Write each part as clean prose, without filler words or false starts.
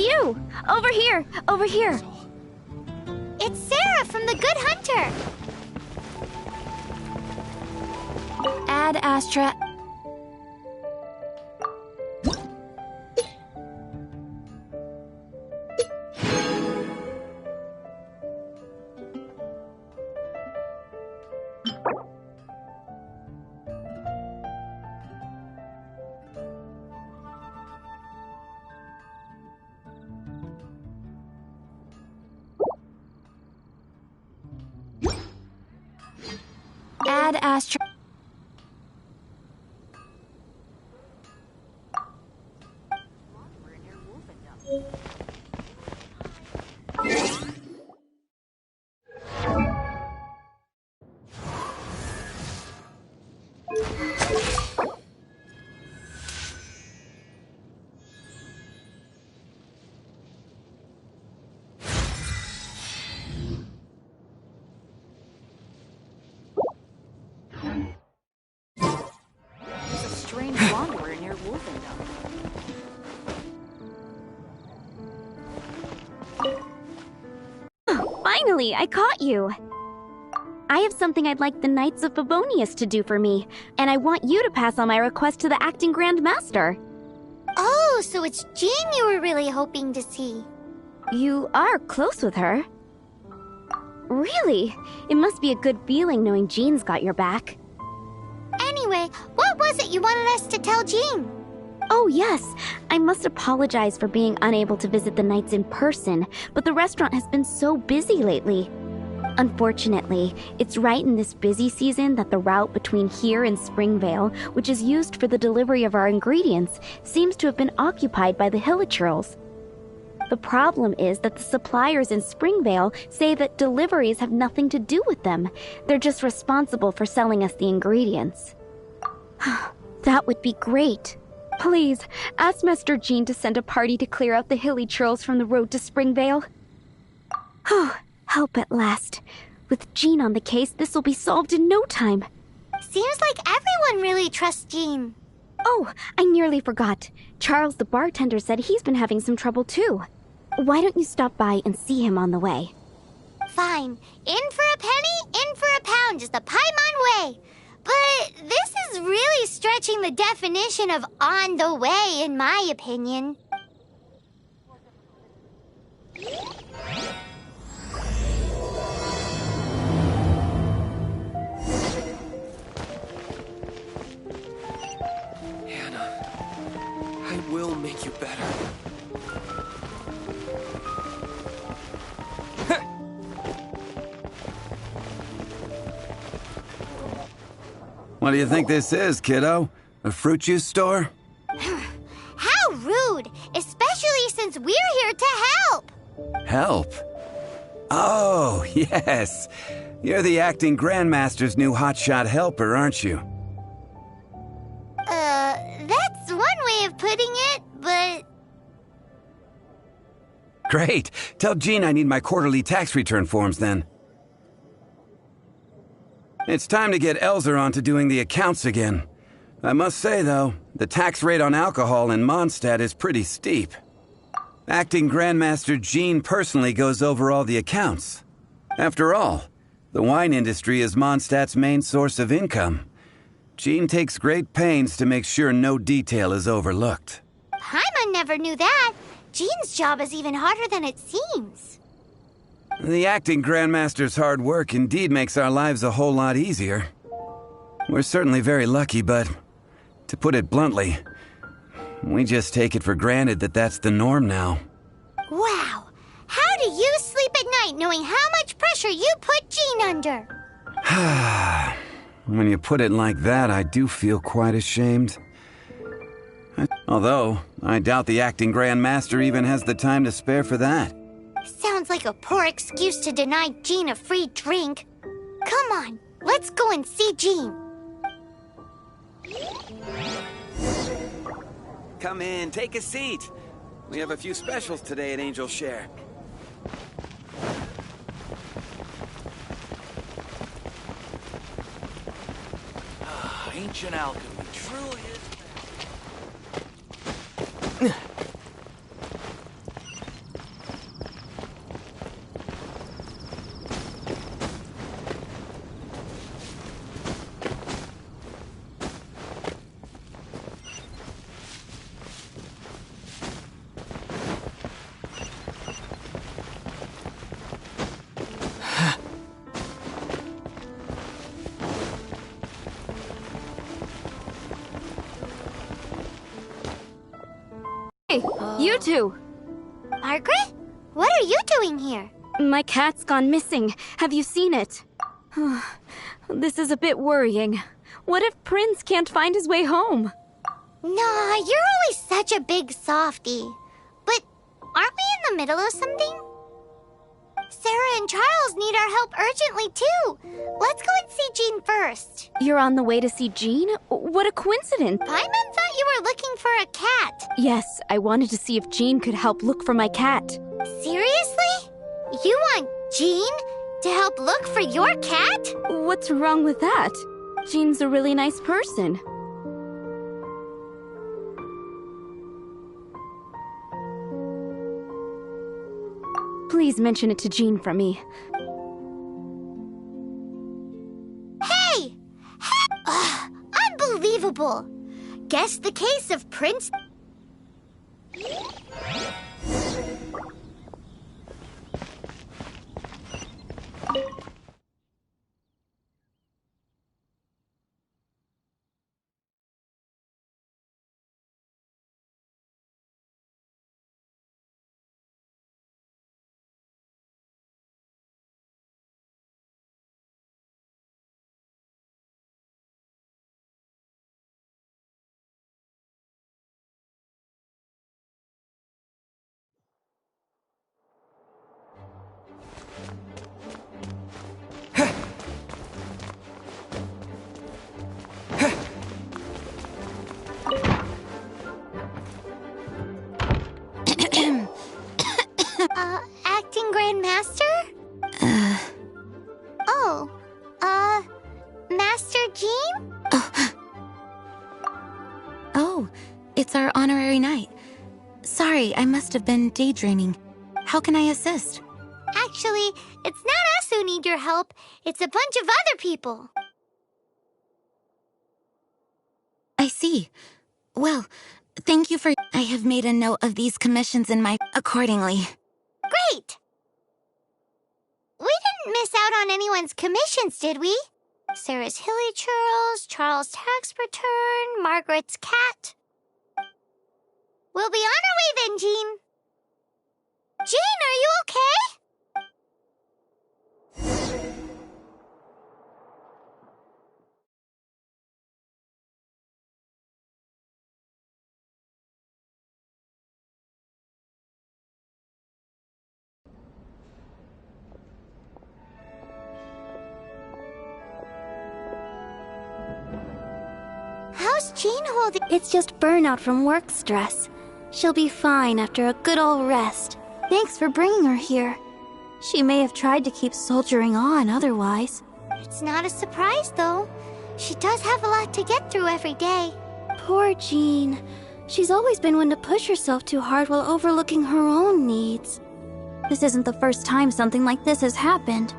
you! Over here! Over here! It's Sarah from the Good Hunter! Ad Astra... Ad Astra... Finally, I caught you! I have something I'd like the Knights of Favonius to do for me, and I want you to pass on my request to the Acting Grand Master. Oh, so it's Jean you were really hoping to see. You are close with her. Really? It must be a good feeling knowing Jean's got your back. Anyway, what was it you wanted us to tell Jean? Oh, yes. I must apologize for being unable to visit the Knights in person, but the restaurant has been so busy lately. Unfortunately, it's right in this busy season that the route between here and Springvale, which is used for the delivery of our ingredients, seems to have been occupied by the Hilichurls. The problem is that the suppliers in Springvale say that deliveries have nothing to do with them. They're just responsible for selling us the ingredients. That would be great. Please, ask Master Jean to send a party to clear out the Hilichurls from the road to Springvale. Help at last. With Jean on the case, this will be solved in no time. Seems like everyone really trusts Jean. Oh, I nearly forgot. Charles the bartender said he's been having some trouble too. Why don't you stop by and see him on the way? Fine. In for a penny, in for a pound is the Paimon way. But this is really stretching the definition of on the way, in my opinion. Hannah, I will make you better. What do you think this is, kiddo? A fruit juice store? How rude! Especially since we're here to help! Help? Oh, yes. You're the acting grandmaster's new hotshot helper, aren't you? That's one way of putting it, but... Great. Tell Jean I need my quarterly tax return forms then. It's time to get Elzer on to doing the accounts again. I must say, though, the tax rate on alcohol in Mondstadt is pretty steep. Acting Grandmaster Jean personally goes over all the accounts. After all, the wine industry is Mondstadt's main source of income. Jean takes great pains to make sure no detail is overlooked. Paimon never knew that. Jean's job is even harder than it seems. The acting Grandmaster's hard work indeed makes our lives a whole lot easier. We're certainly very lucky, but to put it bluntly, we just take it for granted that that's the norm now. Wow! How do you sleep at night knowing how much pressure you put Jean under? When you put it like that, I do feel quite ashamed. Although, I doubt the acting Grandmaster even has the time to spare for that. Sounds like a poor excuse to deny Jean a free drink. Come on, let's go and see Jean. Come in, take a seat. We have a few specials today at Angel Share. Ancient alchemy truly is... Hey, you two! Margaret? What are you doing here? My cat's gone missing. Have you seen it? This is a bit worrying. What if Prince can't find his way home? Nah, you're always such a big softie. But aren't we in the middle of something? Sarah and Charles need our help urgently, too. Let's go and see Jean first. You're on the way to see Jean? What a coincidence. Paimon thought you were looking for a cat. Yes, I wanted to see if Jean could help look for my cat. Seriously? You want Jean to help look for your cat? What's wrong with that? Jean's a really nice person. Please mention it to Jean for me. Hey! Ugh, unbelievable! Guess the case of Prince... acting Grandmaster? Oh, Master Jean? Oh, it's our honorary knight. Sorry, I must have been daydreaming. How can I assist? Actually, it's not us who need your help. It's a bunch of other people. I see. Well, thank you for... I have made a note of these commissions in my... accordingly. Great! We didn't miss out on anyone's commissions, did we? Sarah's hilly churls, Charles' tax return, Margaret's cat. We'll be on our way then, Jean. Jean, are you okay? How's Jean holding? It's just burnout from work stress. She'll be fine after a good old rest. Thanks for bringing her here. She may have tried to keep soldiering on otherwise. It's not a surprise, though. She does have a lot to get through every day. Poor Jean. She's always been one to push herself too hard while overlooking her own needs. This isn't the first time something like this has happened.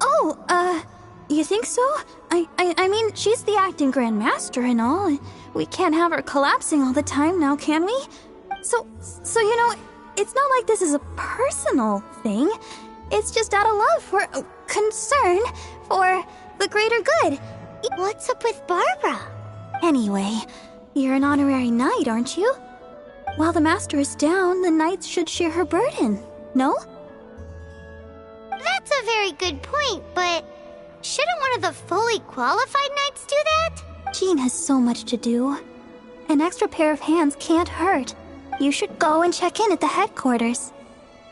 Oh, you think so? I mean, she's the acting Grandmaster and all. We can't have her collapsing all the time now, can we? So you know, it's not like this is a personal thing. It's just out of love for... concern for the greater good. What's up with Barbara? Anyway, you're an honorary knight, aren't you? While the master is down, the knights should share her burden, no? That's a very good point, but shouldn't one of the fully qualified knights do that? Jean has so much to do. An extra pair of hands can't hurt. You should go and check in at the headquarters.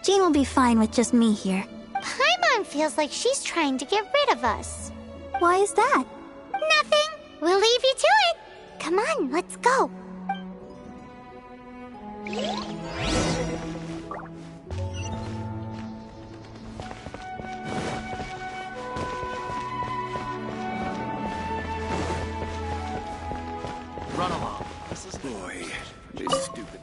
Jean will be fine with just me here. Paimon feels like she's trying to get rid of us. Why is that? Nothing. We'll leave you to it. Come on, let's go. Run along. This is... Boy, these stupid...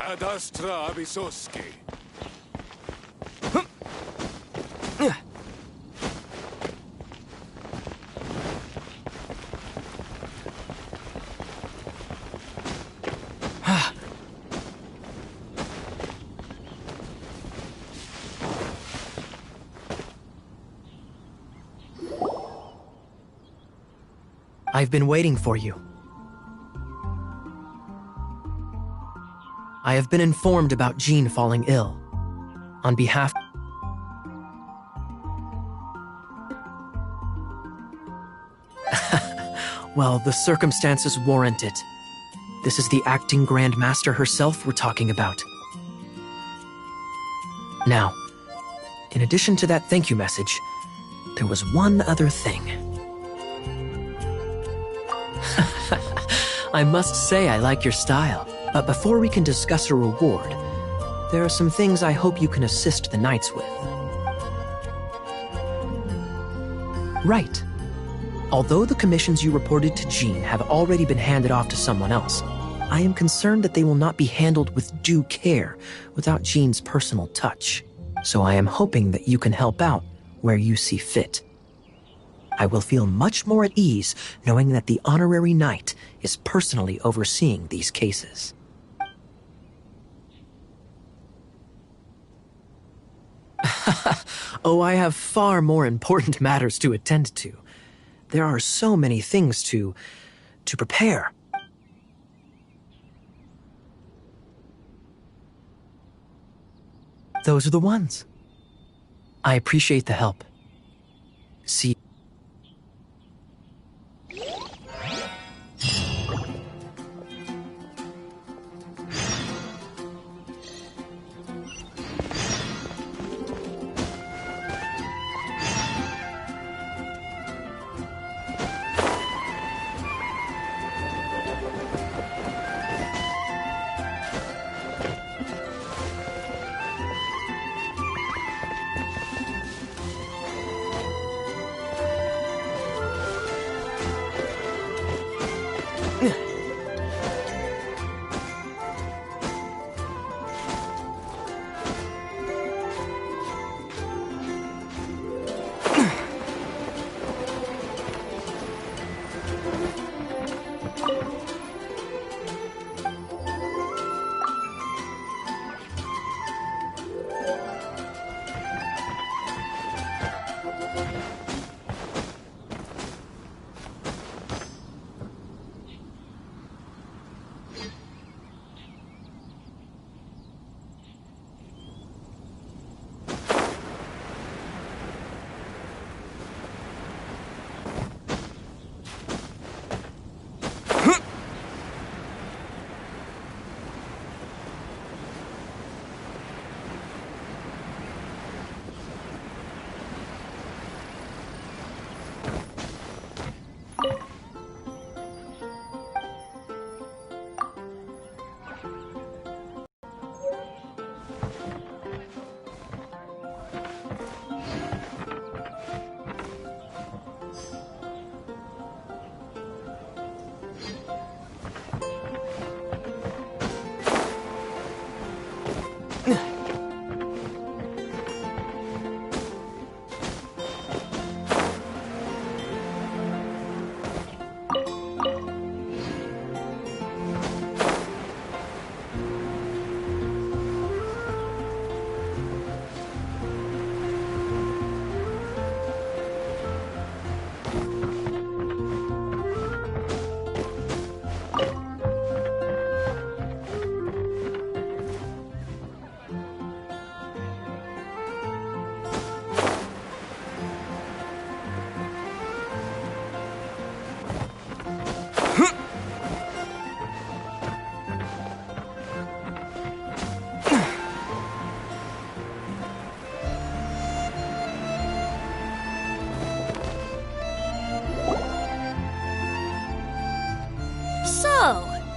Risadas trabisoski. I've been waiting for you. I have been informed about Jean falling ill. On behalf... Well, the circumstances warrant it. This is the acting Grand Master herself we're talking about. Now, in addition to that thank you message, there was one other thing. I must say I like your style. But before we can discuss a reward, there are some things I hope you can assist the knights with. Right. Although the commissions you reported to Jean have already been handed off to someone else, I am concerned that they will not be handled with due care without Jean's personal touch. So I am hoping that you can help out where you see fit. I will feel much more at ease knowing that the honorary knight is personally overseeing these cases. Oh, I have far more important matters to attend to. There are so many things to prepare. Those are the ones. I appreciate the help. See.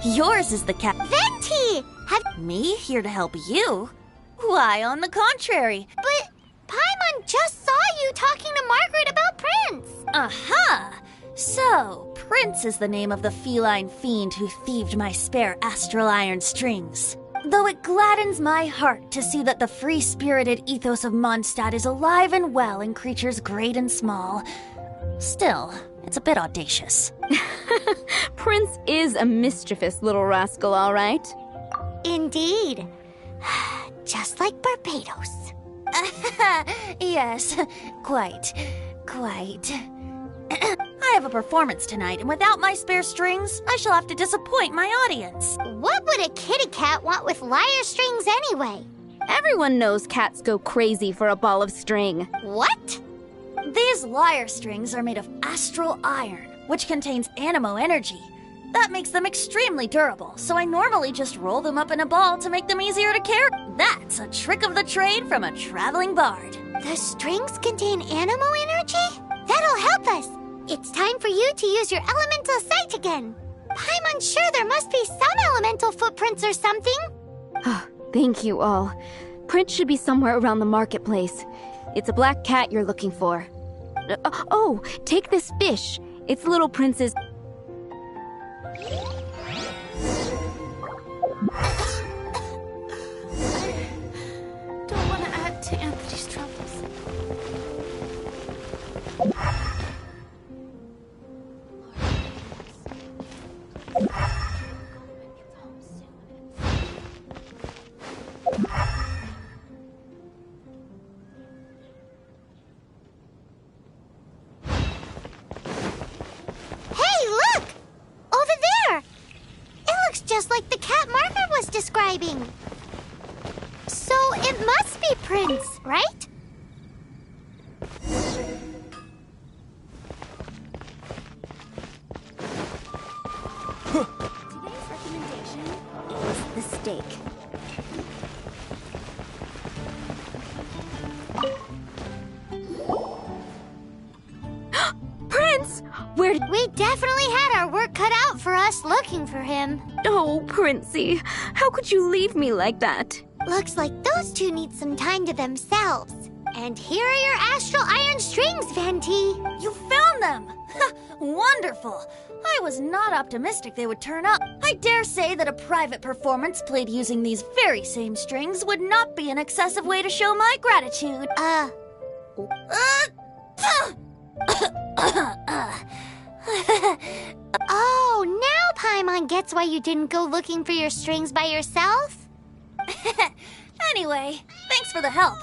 Yours is the cat. Venti! Have Me here to help you? Why, on the contrary. But Paimon just saw you talking to Margaret about Prince. Aha! So, Prince is the name of the feline fiend who thieved my spare astral iron strings. Though it gladdens my heart to see that the free-spirited ethos of Mondstadt is alive and well in creatures great and small, still, it's a bit audacious. Prince is a mischievous little rascal, all right. Indeed. Just like Barbados. Yes, quite. I have a performance tonight, and without my spare strings, I shall have to disappoint my audience. What would a kitty cat want with lyre strings anyway? Everyone knows cats go crazy for a ball of string. What? These lyre strings are made of astral iron, which contains animo energy. That makes them extremely durable, so I normally just roll them up in a ball to make them easier to carry. That's a trick of the trade from a traveling bard. The strings contain animo energy? That'll help us. It's time for you to use your elemental sight again. I'm unsure, there must be some elemental footprints or something. Thank you all. Prince should be somewhere around the marketplace. It's a black cat you're looking for. Oh, take this fish. It's little Prince's... Don't want to add to Anthony's troubles. Hey, look! Over there! It looks just like the cat Margaret was describing. So it must be Prince, right? Today's recommendation is the steak. Prince! Where did... We definitely had our work cut out for us looking for him. Oh, Princey, how could you leave me like that? Looks like those two need some time to themselves. And here are your astral iron strings, Venti. You found them! Wonderful! I was not optimistic they would turn up. I dare say that a private performance played using these very same strings would not be an excessive way to show my gratitude. Oh, now Paimon gets why you didn't go looking for your strings by yourself? Anyway, thanks for the help.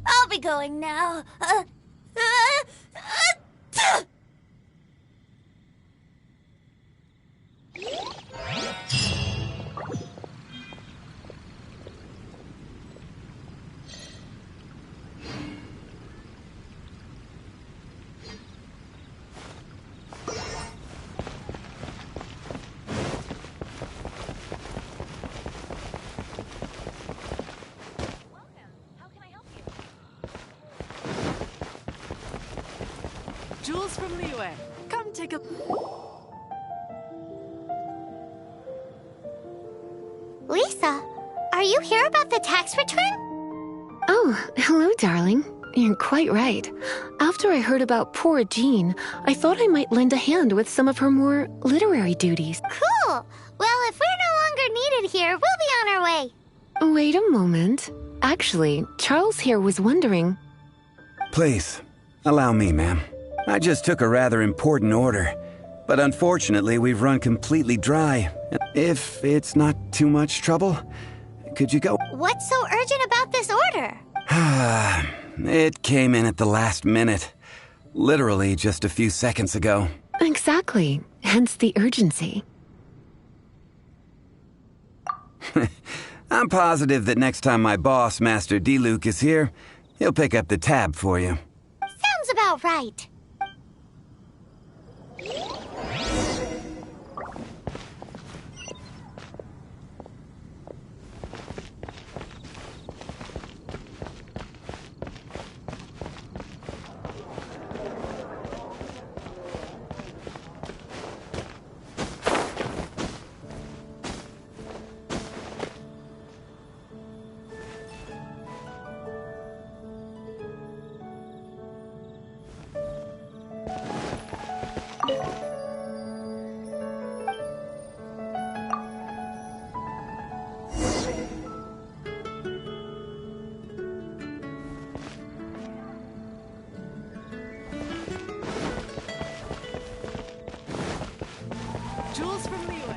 I'll be going now. Jules from Liyue. Come take a... Lisa, are you here about the tax return? Oh, hello, darling. You're quite right. After I heard about poor Jean, I thought I might lend a hand with some of her more literary duties. Cool. Well, if we're no longer needed here, we'll be on our way. Wait a moment. Actually, Charles here was wondering... Please, allow me, ma'am. I just took a rather important order, but unfortunately we've run completely dry. If it's not too much trouble, could you go? What's so urgent about this order? It came in at the last minute. Literally just a few seconds ago. Exactly. Hence the urgency. I'm positive that next time my boss, Master D-Luke, is here, he'll pick up the tab for you. Sounds about right. Jules from Liyue.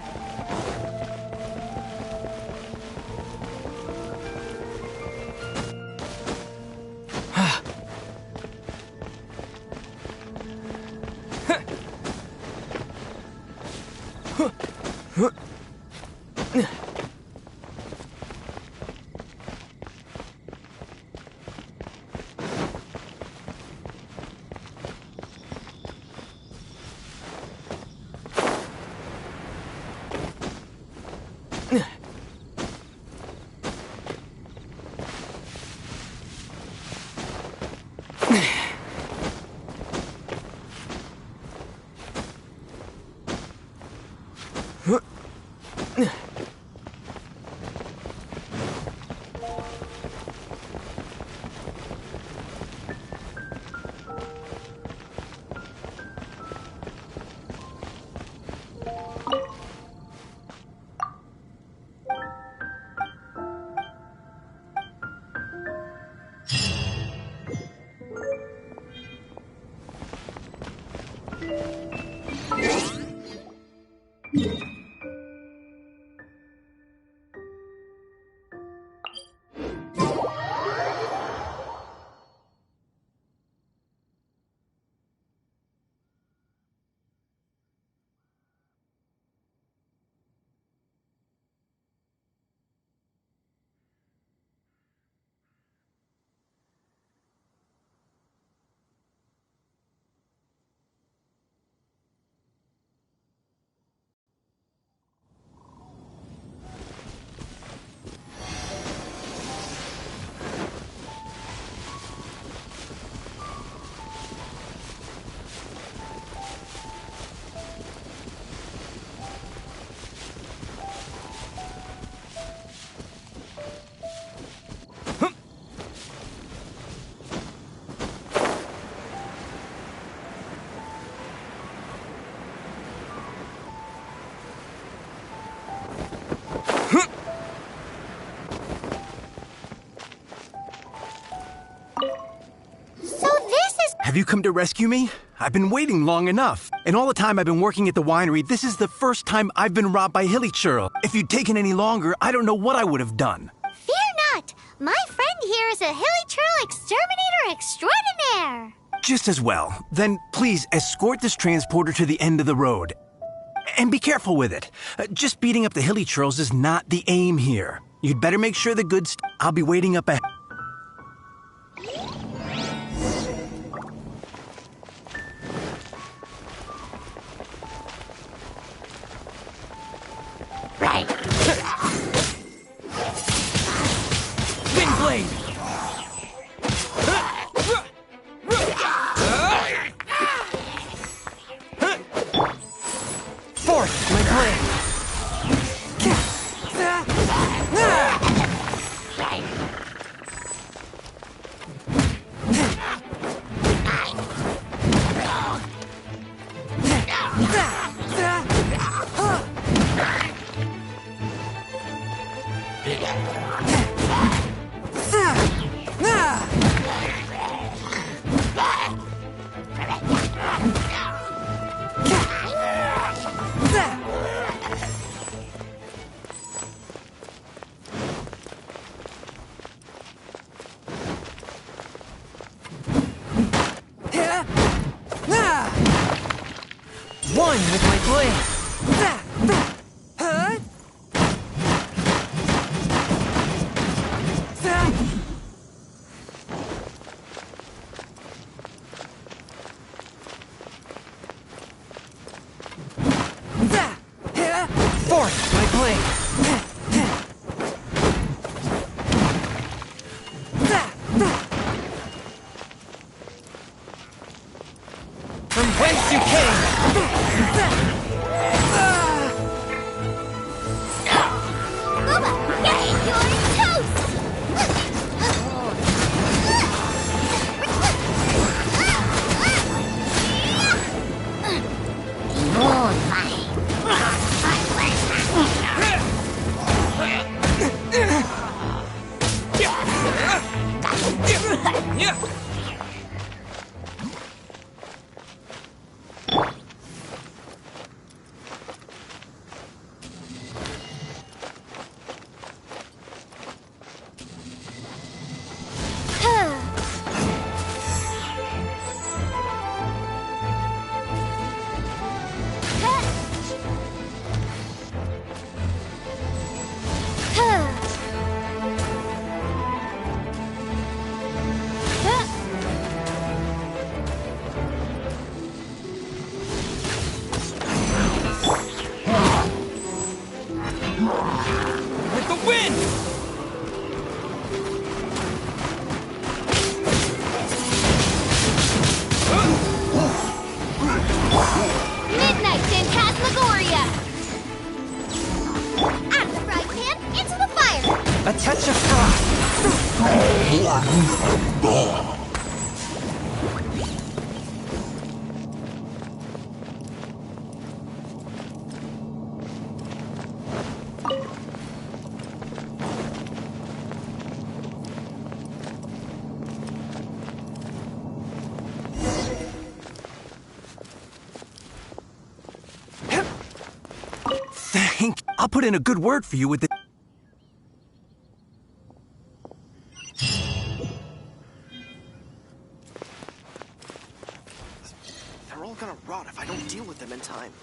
Have you come to rescue me? I've been waiting long enough. And all the time I've been working at the winery, this is the first time I've been robbed by hilly churl. If you'd taken any longer, I don't know what I would have done. Fear not! My friend here is a hilly churl exterminator extraordinaire! Just as well. Then please escort this transporter to the end of the road. And be careful with it. Just beating up the hilly churls is not the aim here. You'd better make sure the goods... I'll be waiting up ahead. Windblade! Forth, my blade! One with my blade! Forth, my blade! From whence you came! I'll put in a good word for you with the... They're all gonna rot if I don't deal with them in time.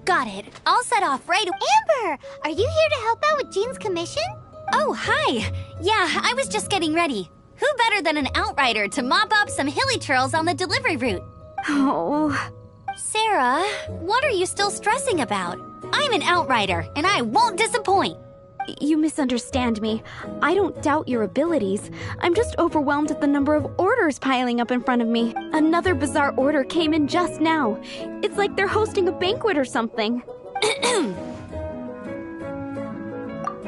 Got it. I'll set off right away. Amber, are you here to help out with Jean's commission? Oh, hi. Yeah, I was just getting ready. Who better than an outrider to mop up some hilly churls on the delivery route? Oh. Sarah, what are you still stressing about? I'm an outrider, and I won't disappoint. You misunderstand me. I don't doubt your abilities. I'm just overwhelmed at the number of orders piling up in front of me. Another bizarre order came in just now. It's like they're hosting a banquet or something.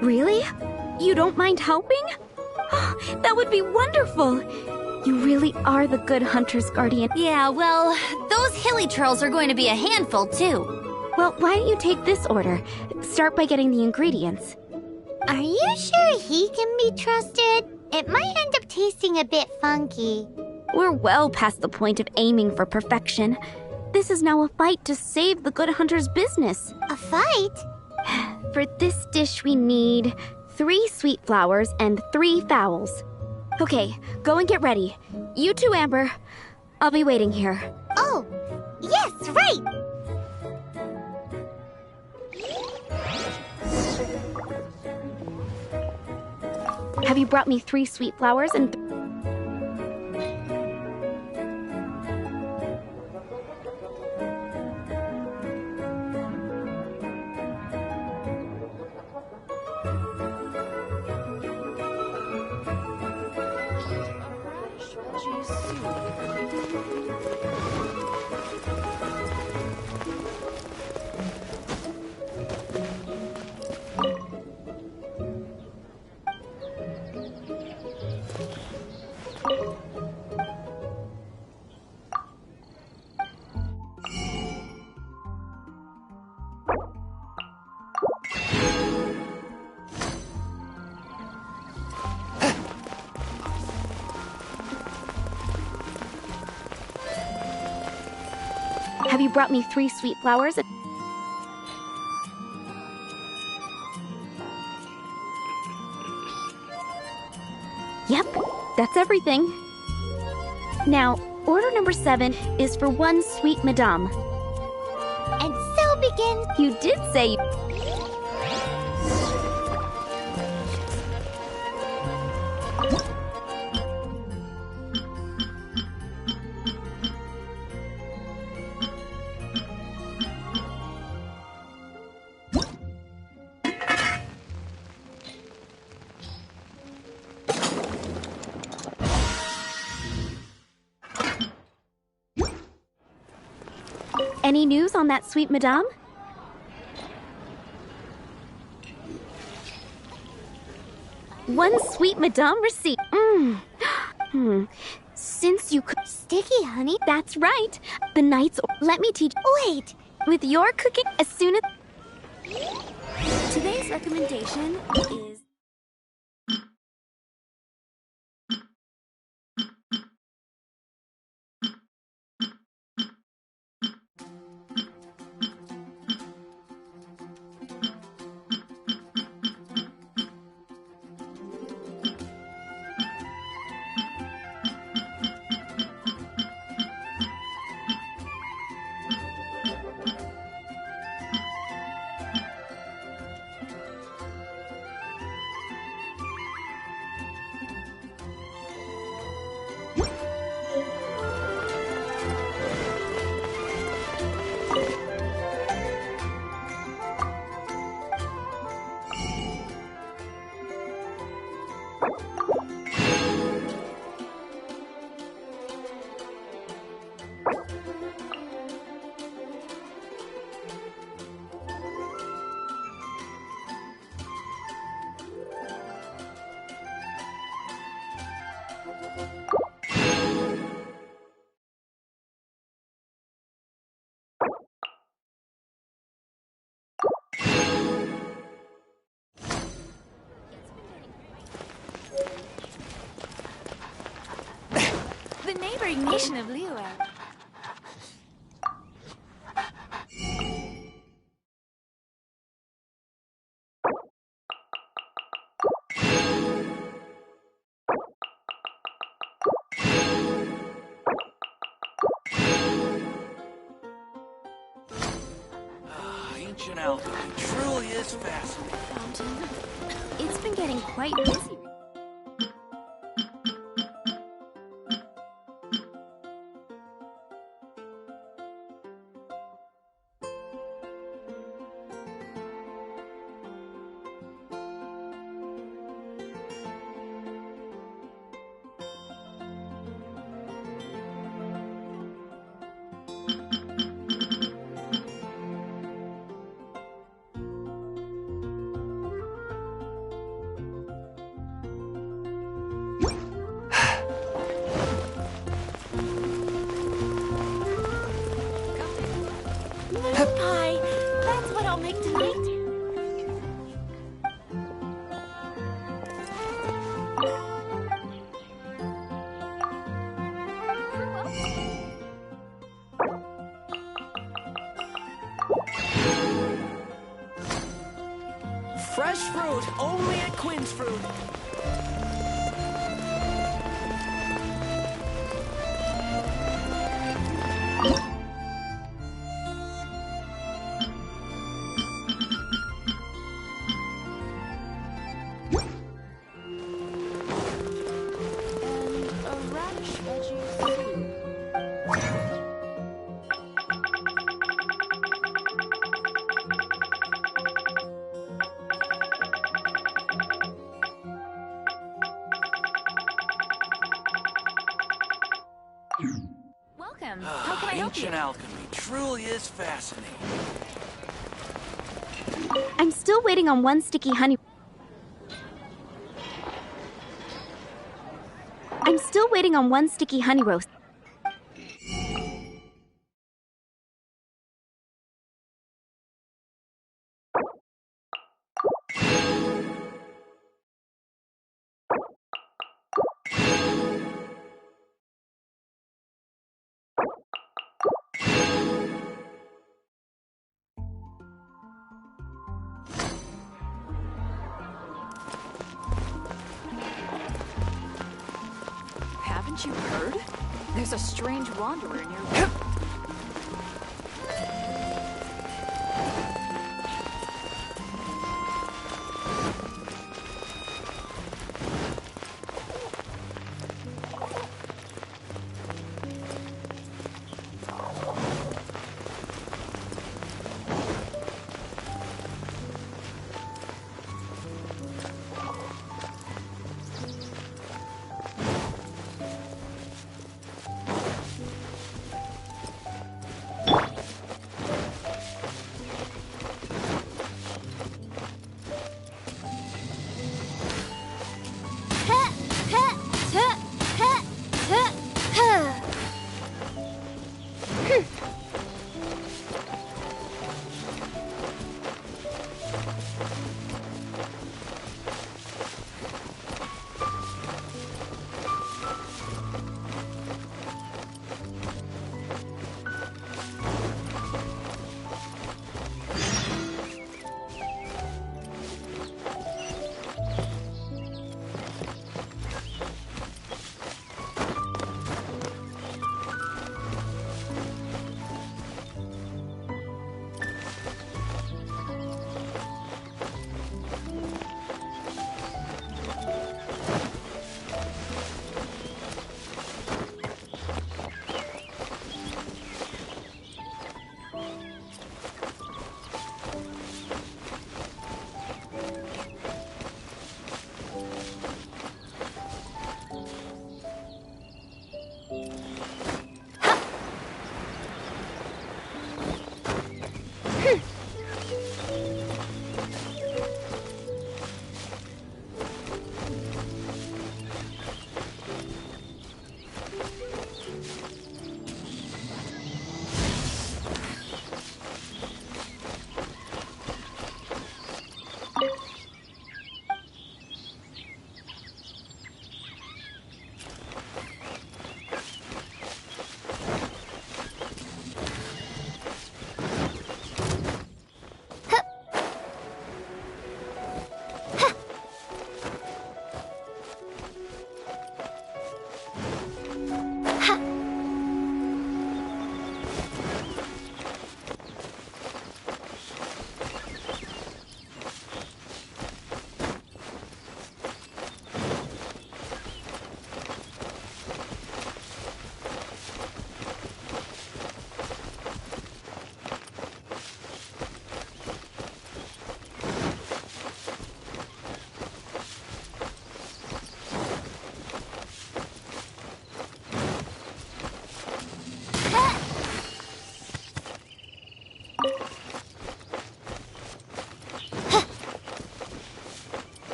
Really? You don't mind helping? That would be wonderful. You really are the good hunter's guardian. Yeah, well, those hilly churls are going to be a handful, too. Well, why don't you take this order? Start by getting the ingredients. Are you sure he can be trusted? It might end up tasting a bit funky. We're well past the point of aiming for perfection. This is now a fight to save the good hunter's business. A fight? For this dish we need 3 sweet flowers and 3 fowls. Okay, go and get ready. You too, Amber. I'll be waiting here. Oh, yes, right! Have you brought me 3 sweet flowers and... Have you brought me 3 sweet flowers? Yep, that's everything. Now, order number 7 is for 1 sweet madame. And so begins... You did say... Any news on that sweet madame? One sweet madame receipt. Since you could... Sticky, honey? That's right. The knights... Let me teach... Wait! With your cooking, as soon as... Today's recommendation is... warring nation of Liyue. Ancient alchemy truly is fascinating. Fountain. It's been getting quite busy. Pie. That's what I'll make tonight. Fresh fruit, only at Quinn's Fruit. Welcome. How can I help you? Ancient alchemy truly is fascinating. I'm still waiting on one sticky honey. I'm still waiting on one sticky honey roast. Haven't you heard? There's a strange wanderer near.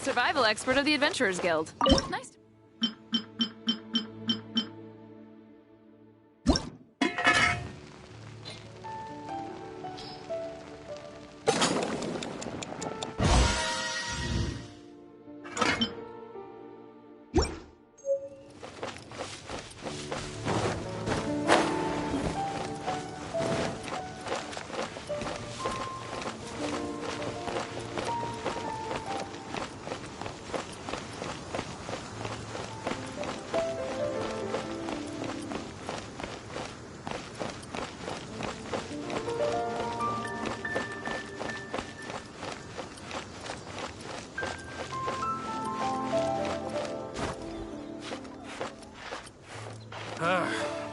survival expert of the Adventurers Guild. Nice.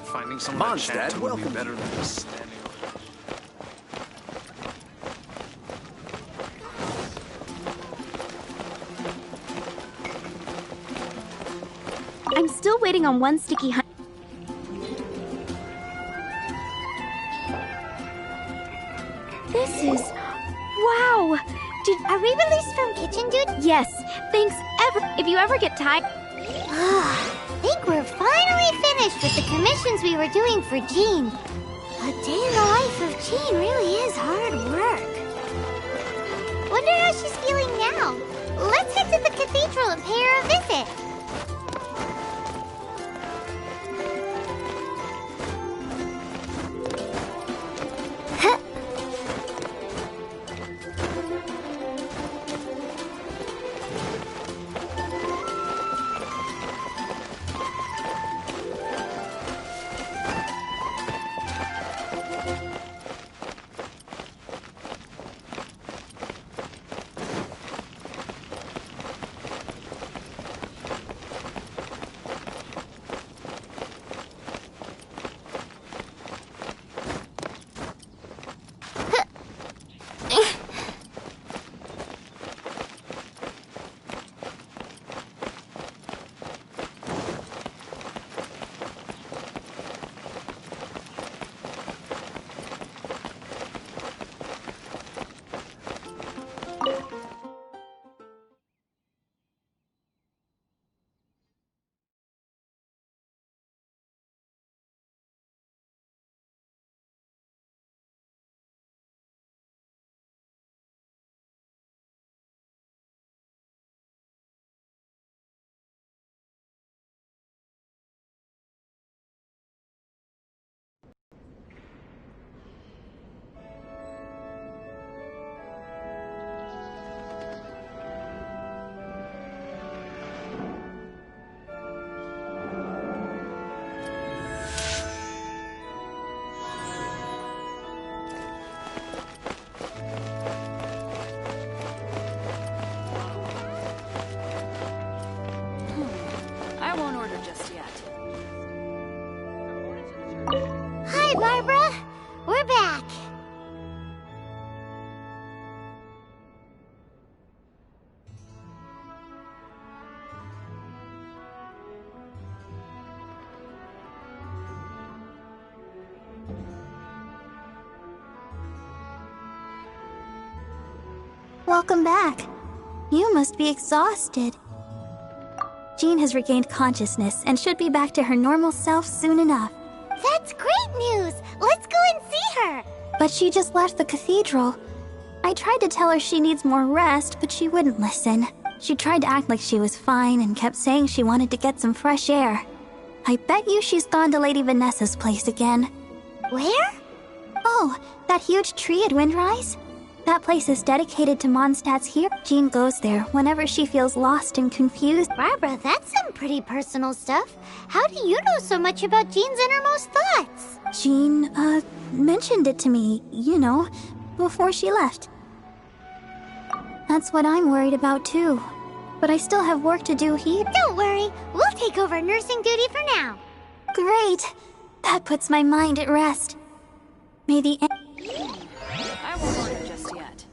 Finding someone to chat to would be better than just standing I'm still waiting on one sticky honey. This is... wow! Are we released from Kitchen Dude? Yes, thanks if you ever get tired... I think we're finally finished with the commissions we were doing for Jean. A day in the life of Jean really is hard work. Wonder how she's feeling now. Let's head to the cathedral and pay her a visit. I won't order just yet. Hi, Barbara. We're back. Welcome back. You must be exhausted. Jean has regained consciousness and should be back to her normal self soon enough. That's great news! Let's go and see her! But she just left the cathedral. I tried to tell her she needs more rest, but she wouldn't listen. She tried to act like she was fine and kept saying she wanted to get some fresh air. I bet you she's gone to Lady Vanessa's place again. Where? Oh, that huge tree at Windrise? That place is dedicated to Mondstadt's hero. Jean goes there whenever she feels lost and confused. Barbara, that's some pretty personal stuff. How do you know so much about Jean's innermost thoughts? Jean, mentioned it to me, you know, before she left. That's what I'm worried about too. But I still have work to do here. Don't worry, we'll take over nursing duty for now. Great! That puts my mind at rest. May the I won't order just yet.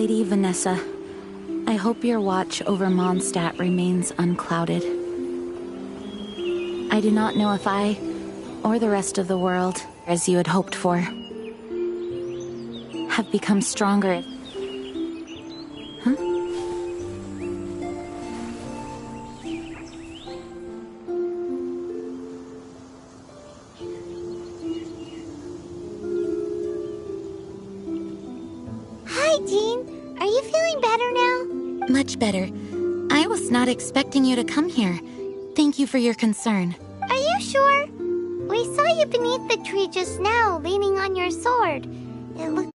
Lady Vanessa, I hope your watch over Mondstadt remains unclouded. I do not know if I, or the rest of the world, as you had hoped for, have become stronger. Huh? Hi, Jean. Are you feeling better now? Much better. I was not expecting you to come here. Thank you for your concern. Are you sure? We saw you beneath the tree just now, leaning on your sword. It looked...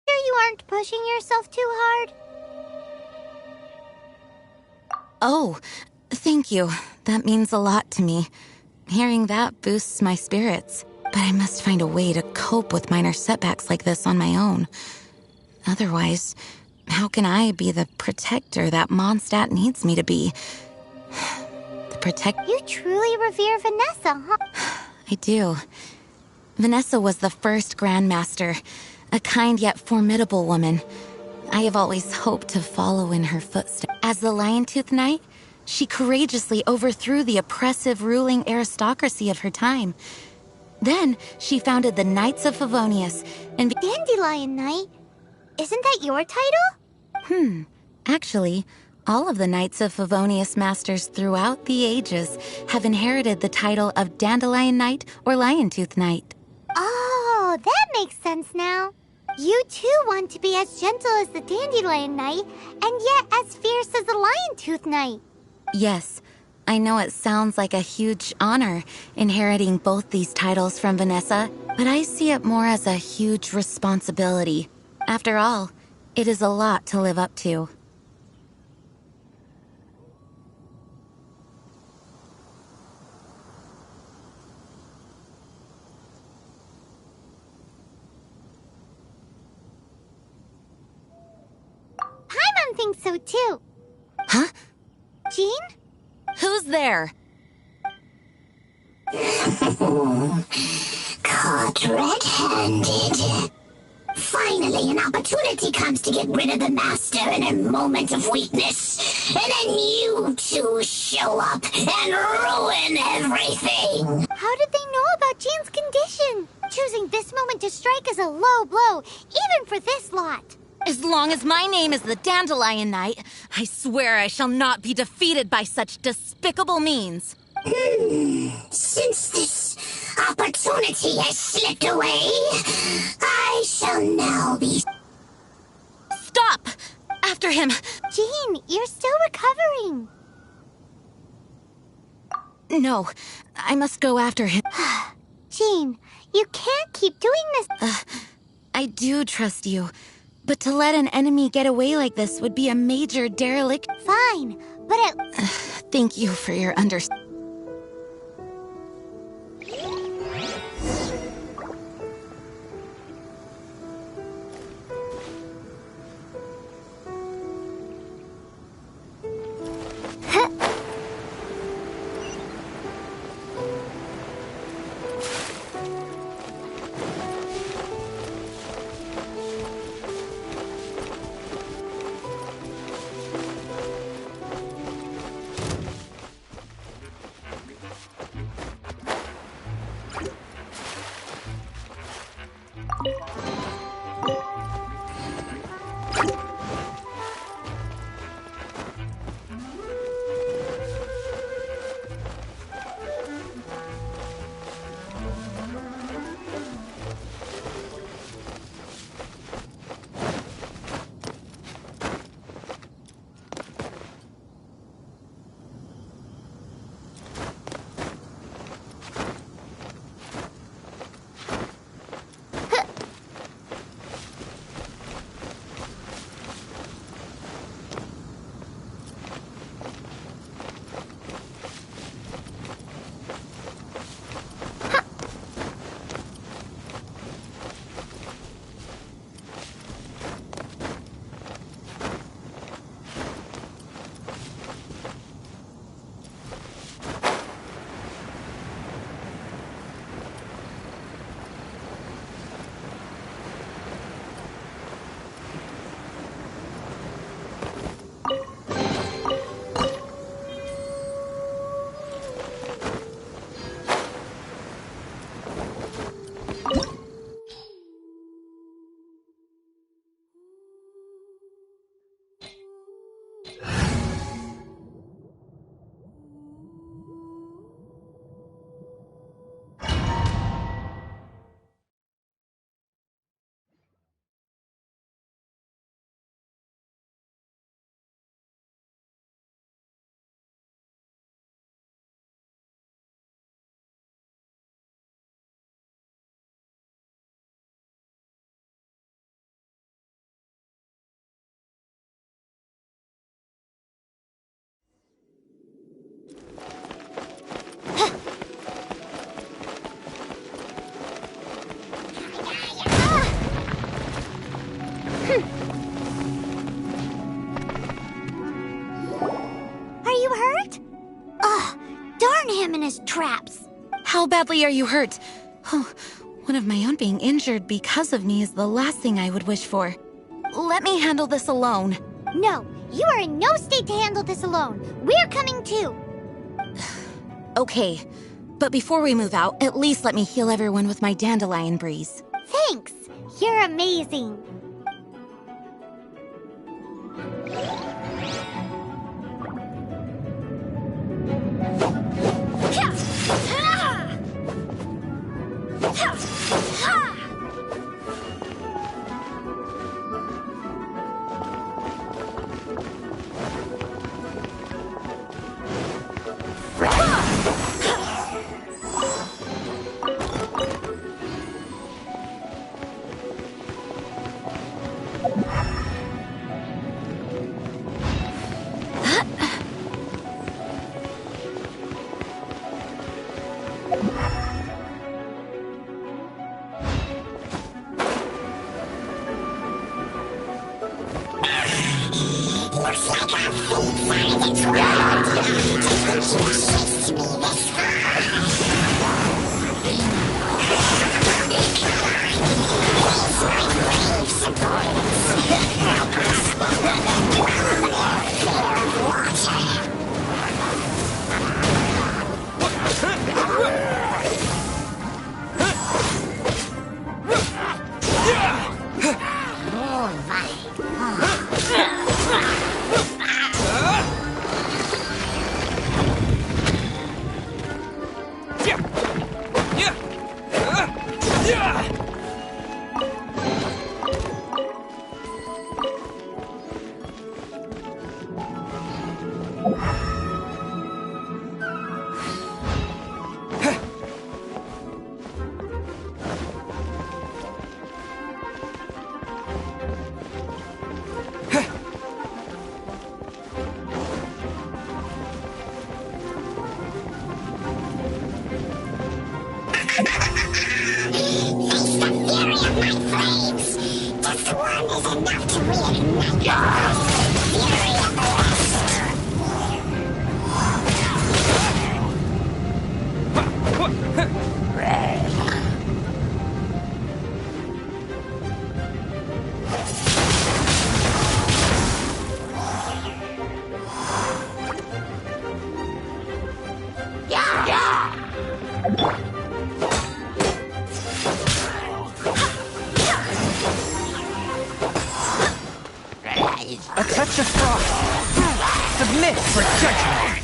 Sure you aren't pushing yourself too hard? Oh, thank you. That means a lot to me. Hearing that boosts my spirits. But I must find a way to cope with minor setbacks like this on my own. Otherwise, how can I be the protector that Mondstadt needs me to be? You truly revere Vanessa, huh? I do. Vanessa was the first Grandmaster, a kind yet formidable woman. I have always hoped to follow in her footsteps. As the Lion-Tooth Knight, she courageously overthrew the oppressive ruling aristocracy of her time. Then, she founded the Knights of Favonius and... Dandelion Knight? Isn't that your title? Actually, all of the Knights of Favonius Masters throughout the ages have inherited the title of Dandelion Knight or Lion-Tooth Knight. Oh, that makes sense now. You too want to be as gentle as the Dandelion Knight, and yet as fierce as the Lion-Tooth Knight. Yes, I know it sounds like a huge honor inheriting both these titles from Vanessa, but I see it more as a huge responsibility. After all, it is a lot to live up to. Paimon thinks so too. Huh? Jean? Who's there? Caught red-handed. Finally, an opportunity comes to get rid of the Master in a moment of weakness. And then you two show up and ruin everything. How did they know about Jean's condition? Choosing this moment to strike is a low blow, even for this lot. As long as my name is the Dandelion Knight, I swear I shall not be defeated by such despicable means. Since this opportunity has slipped away, I shall now be... Stop! After him! Jean, you're still recovering. No, I must go after him. Jean, you can't keep doing this. I do trust you, but to let an enemy get away like this would be a major derelict. Fine, but Thank you for your understanding. Are you hurt? Ugh, darn him and his traps. How badly are you hurt? Oh, one of my own being injured because of me is the last thing I would wish for. Let me handle this alone. No, you are in no state to handle this alone. We're coming too. Okay, but before we move out, at least let me heal everyone with my dandelion breeze. Thanks. You're amazing. A touch of frost. Submit for judgment.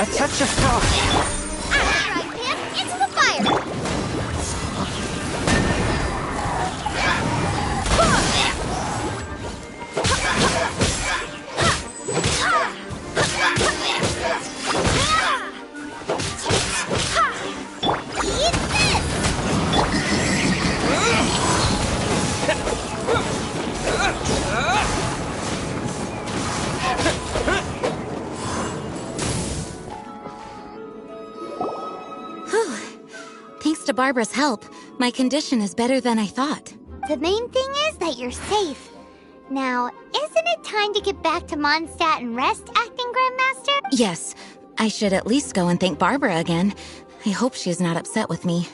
A touch of frost. Right, Pip, into the fire. to Barbara's help, my condition is better than I thought. The main thing is that you're safe. Now, isn't it time to get back to Mondstadt and rest, Acting Grandmaster? Yes, I should at least go and thank Barbara again. I hope she's not upset with me.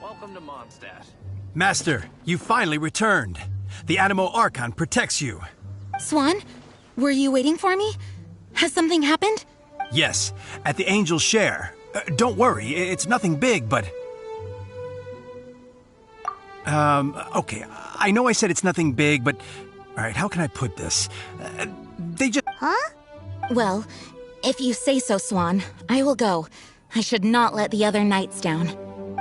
Welcome to Mondstadt. Master, you finally returned. The Animo Archon protects you. Swan, were you waiting for me? Has something happened? Yes, at the Angel's Share. Don't worry, it's nothing big, but... okay, I know I said it's nothing big, but... Alright, how can I put this? They just... Huh? Well, if you say so, Swan, I will go. I should not let the other knights down.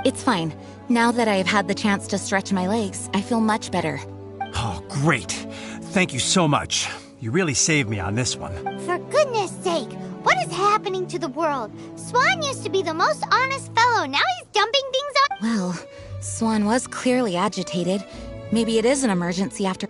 It's fine. Now that I have had the chance to stretch my legs, I feel much better. Oh, great. Thank you so much. You really saved me on this one. For goodness sake, what is happening to the world? Swan used to be the most honest fellow. Now he's dumping things on... Well, Swan was clearly agitated. Maybe it is an emergency after...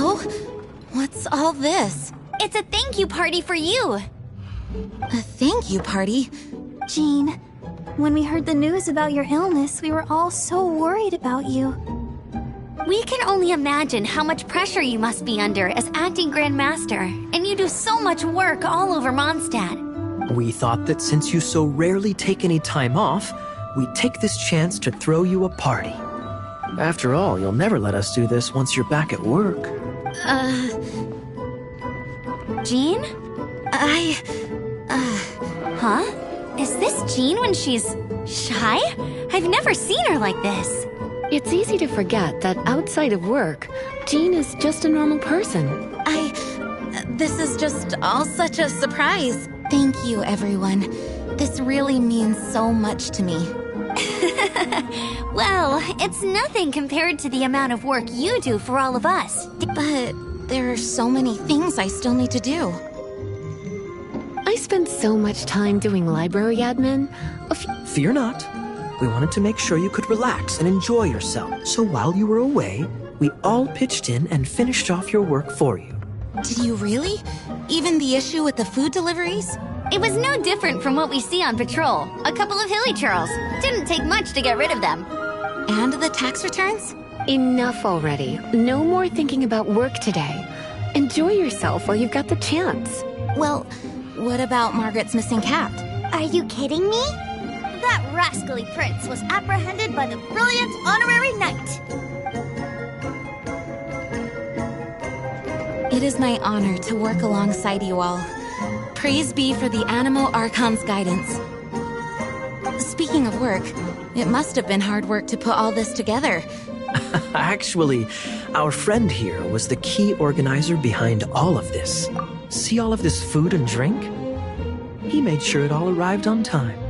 Oh, what's all this? It's a thank you party for you. A thank you party? Jean, When we heard the news about your illness, we were all so worried about you. We can only imagine how much pressure you must be under as acting Grand Master, and you do so much work all over Mondstadt. We thought that since you so rarely take any time off, we'd take this chance to throw you a party. After all, you'll never let us do this once you're back at work. Jean? Huh? Is this Jean when she's shy? I've never seen her like this. It's easy to forget that outside of work, Jean is just a normal person. This is just all such a surprise. Thank you, everyone. This really means so much to me. Well, it's nothing compared to the amount of work you do for all of us. But there are so many things I still need to do. I spent so much time doing library admin. Fear not. We wanted to make sure you could relax and enjoy yourself. So while you were away, we all pitched in and finished off your work for you. Did you really? Even the issue with the food deliveries? It was no different from what we see on patrol. A couple of hilly churls. Didn't take much to get rid of them. And the tax returns? Enough already. No more thinking about work today. Enjoy yourself while you've got the chance. Well, what about Margaret's missing cat? Are you kidding me? That rascally prince was apprehended by the brilliant honorary knight. It is my honor to work alongside you all. Praise be for the Animo Archon's guidance. Speaking of work, it must have been hard work to put all this together. Actually, our friend here was the key organizer behind all of this. See all of this food and drink? He made sure it all arrived on time.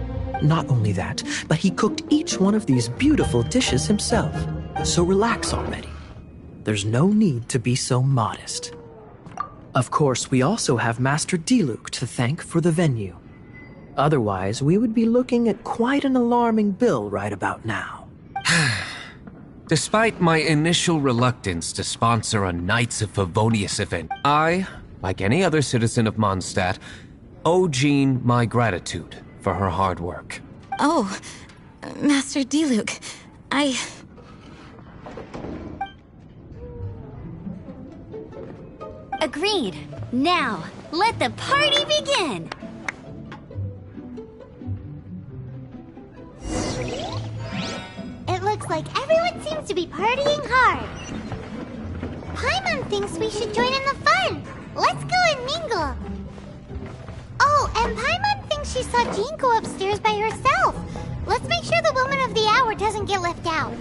Not only that, but he cooked each one of these beautiful dishes himself. So relax already. There's no need to be so modest. Of course, we also have Master Diluc to thank for the venue. Otherwise, we would be looking at quite an alarming bill right about now. Despite my initial reluctance to sponsor a Knights of Favonius event, I, like any other citizen of Mondstadt, owe Jean my gratitude for her hard work. Oh, Master Diluc, Agreed. Now, let the party begin! It looks like everyone seems to be partying hard. Paimon thinks we should join in the fun. Let's go and mingle. Oh, and Paimon thinks she saw Jean go upstairs by herself. Let's make sure the woman of the hour doesn't get left out.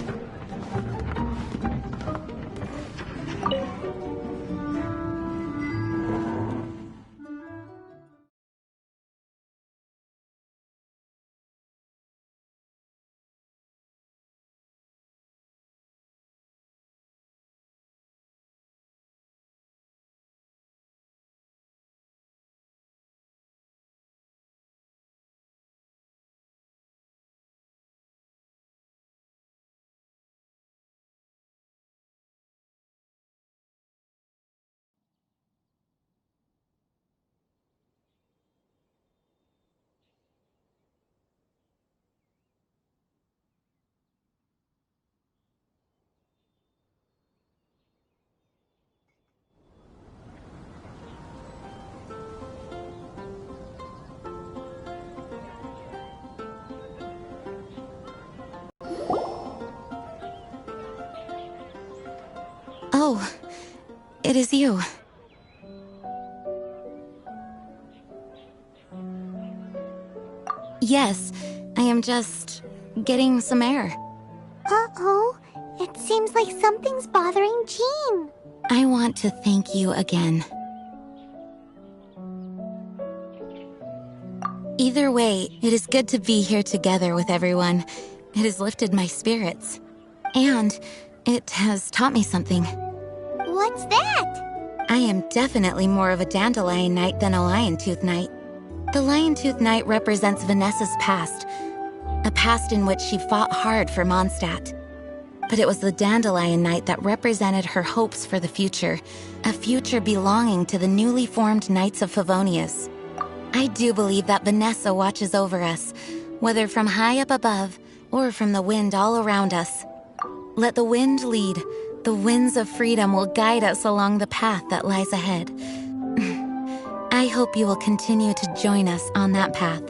Oh, it is you. Yes, I am just getting some air. Uh-oh, it seems like something's bothering Jean. I want to thank you again. Either way, it is good to be here together with everyone. It has lifted my spirits. And it has taught me something. What's that? I am definitely more of a Dandelion Knight than a Lion-Tooth Knight. The Lion-Tooth Knight represents Vanessa's past, a past in which she fought hard for Mondstadt. But it was the Dandelion Knight that represented her hopes for the future, a future belonging to the newly formed Knights of Favonius. I do believe that Vanessa watches over us, whether from high up above or from the wind all around us. Let the wind lead. The winds of freedom will guide us along the path that lies ahead. I hope you will continue to join us on that path.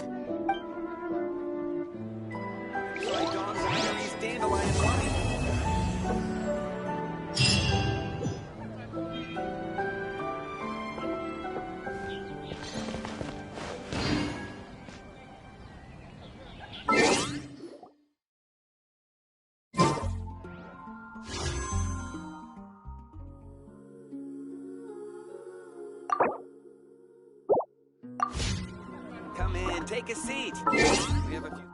Come in, take a seat. We have a few...